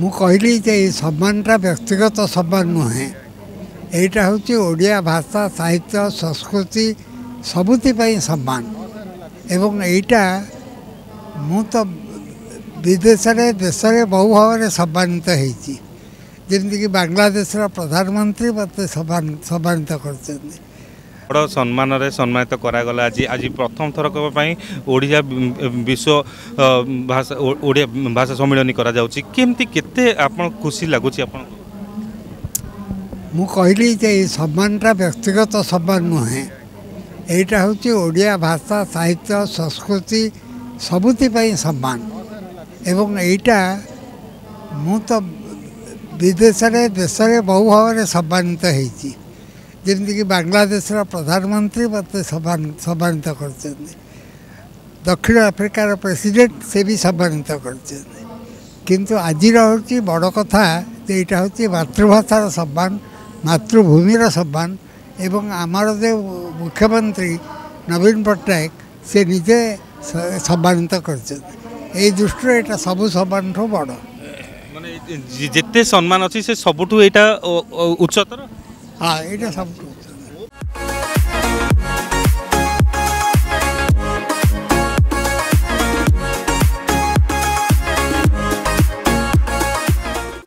मु कहली जे सम्मानटा व्यक्तिगत सम्मान नुहे यहाँ हूँ ओडिया भाषा साहित्य संस्कृति सबुति सम्मान एवं यहाँ मु तो विदेश देश में बहु भाव में सम्मानित होती जमीक बांग्लादेश प्रधानमंत्री मत सम्मानित कर बड़ सम्मान सम्मानित करागला आज आज प्रथम थरक ओडिया विश्व भाषा ओडिया भाषा सम्मेलन करा जाउची केमती केते आपन खुशी लगुच मु कहली जे सम्मानटा व्यक्तिगत सम्मान नुहे यहाँ हूँ ओडिया भाषा साहित्य संस्कृति सबुति सम्मान एवं यहाँ मु तो विदेश देश में बहु भाव में सम्मानित होती जमीक बांग्लादेश प्रधानमंत्री मत सम्मानित कर दक्षिण आफ्रिकार प्रेसिडेंट से भी सम्मानित कर आज हूँ बड़ कथा यहाँ हूँ मातृभाषार सम्मान मातृभूमिर सम्मान एवं आमर जो मुख्यमंत्री नवीन पट्टनायक से निजे सम्मानित कर दृष्टि यहाँ सबू सम्मान बड़ माने जिते सम्मान अच्छी से सबुठू यहाँ उच्चतर हाँ यहाँ सब